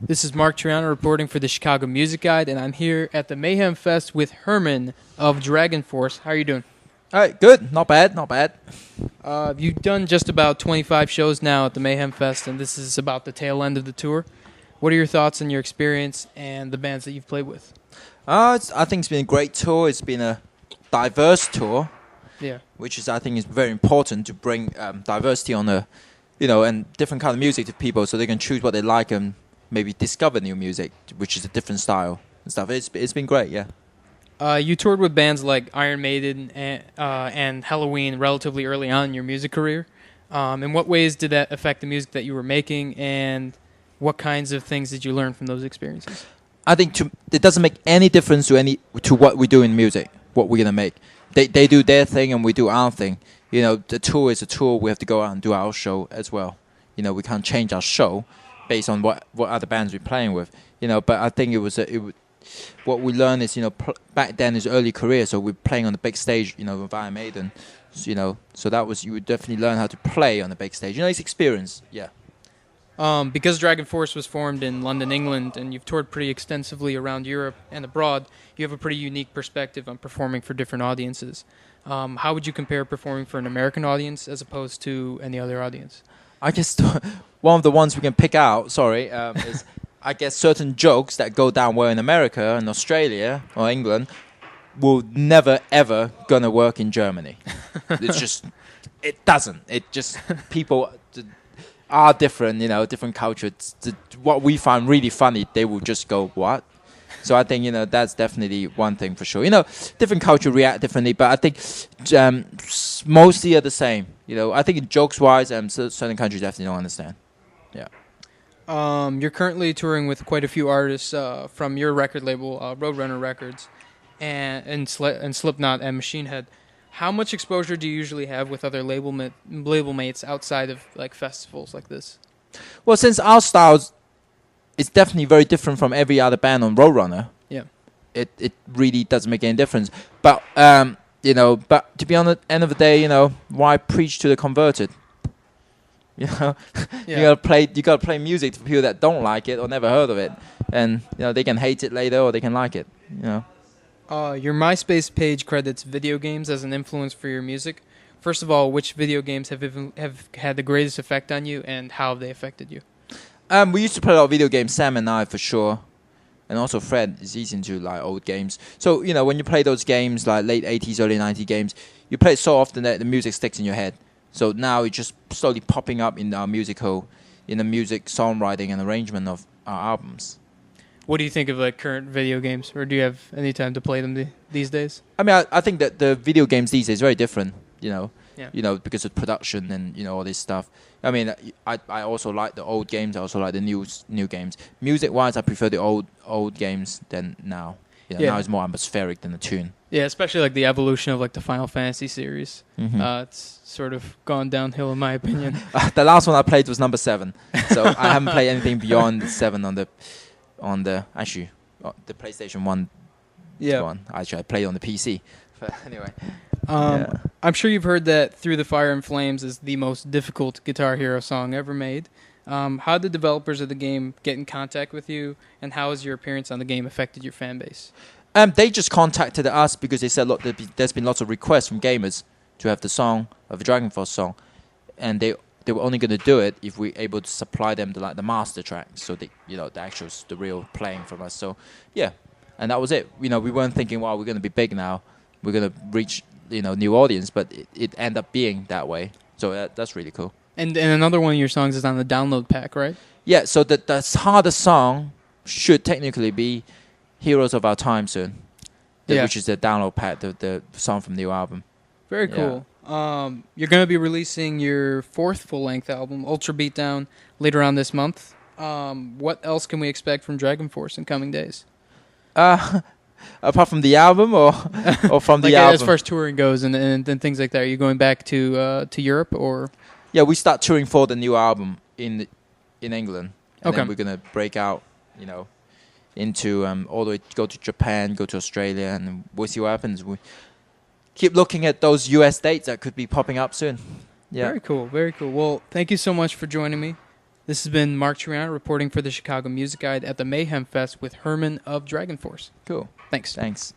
This is Mark Triana reporting for the Chicago Music Guide, and I'm here at the Mayhem Fest with Herman of DragonForce. How are you doing? All right, good. Not bad, not bad. You've done just about 25 shows now at the Mayhem Fest, and this is about the tail end of the tour. What are your thoughts on your experience and the bands that you've played with? I think it's been a great tour. It's been a diverse tour, Yeah. which is I think is very important to bring diversity on and different kind of music to people, so they can choose what they like and maybe discover new music, which is a different style and stuff. It's been great, yeah. You toured with bands like Iron Maiden and Halloween relatively early on in your music career. In what ways did that affect the music that you were making, and what kinds of things did you learn from those experiences? I think it doesn't make any difference to what we do in music, what we're gonna make. They do their thing and we do our thing. The tour is a tour. We have to go out and do our show as well. We can't change our show based on what other bands we're playing with. But I think what we learned is, back then is early career, so we're playing on the big stage, with Iron Maiden, so that was, you would definitely learn how to play on the big stage. It's experience, yeah. Because DragonForce was formed in London, England, and you've toured pretty extensively around Europe and abroad, you have a pretty unique perspective on performing for different audiences. How would you compare performing for an American audience as opposed to any other audience? I guess one of the ones we can pick out, is I guess certain jokes that go down well in America and Australia or England will never ever gonna work in Germany. It doesn't. It just, people are different, different culture. What we find really funny, they will just go, what? So I think, that's definitely one thing for sure. Different culture react differently, but I think mostly are the same. I think jokes-wise, certain countries definitely don't understand. Yeah. You're currently touring with quite a few artists from your record label, Roadrunner Records, and Slipknot and Machine Head. How much exposure do you usually have with other label mates outside of like festivals like this? Well, since our styles is definitely very different from every other band on Roadrunner, yeah, it really doesn't make any difference. But but to be honest, end of the day, why preach to the converted? Yeah. You gotta play music to people that don't like it or never heard of it, and they can hate it later or they can like it. Your MySpace page credits video games as an influence for your music. First of all, which video games have had the greatest effect on you, and how have they affected you? We used to play a lot of video games, Sam and I for sure, and also Fred is easy into like old games. So when you play those games like late 80s, early 90s games, you play it so often that the music sticks in your head. So now it's just slowly popping up in the music songwriting and arrangement of our albums. What do you think of like current video games, or do you have any time to play them these days? I mean, I think that the video games these days are very different, Yeah. Because of production and all this stuff. I mean, I also like the old games. I also like the new games. Music-wise, I prefer the old games than now. Now it's more atmospheric than the tune. Yeah, especially like the evolution of like the Final Fantasy series. Mm-hmm. It's sort of gone downhill in my opinion. The last one I played was number 7, so I haven't played anything beyond 7 on the PlayStation 1 one. Actually, I played on the PC. But anyway. I'm sure you've heard that Through the Fire and Flames is the most difficult Guitar Hero song ever made. How did the developers of the game get in contact with you, and how has your appearance on the game affected your fan base? They just contacted us because they said, look, there's been lots of requests from gamers to have the song of a DragonForce song, and they were only going to do it if we're able to supply them the master track, so the the real playing from us. So yeah, and that was it. We weren't thinking, wow, we're going to be big now, we're going to reach new audience, but it ended up being that way. So that's really cool. And another one of your songs is on the download pack, right? Yeah. So the hardest song should technically be Heroes of Our Time soon, which is the download pack, the song from the new album. Very cool. You're going to be releasing your 4th full-length album, Ultra Beatdown, later on this month. What else can we expect from DragonForce in coming days? Apart from the album, or from the album? As far as touring goes and things like that, are you going back to Europe, or? Yeah, we start touring for the new album in England, and then we're going to break out, into all the way, go to Japan, go to Australia, and we'll see what happens. We keep looking at those US dates that could be popping up soon. Yeah. Very cool, very cool. Well, thank you so much for joining me. This has been Mark Triana reporting for the Chicago Music Guide at the Mayhem Fest with Herman of DragonForce. Cool. Thanks. Thanks.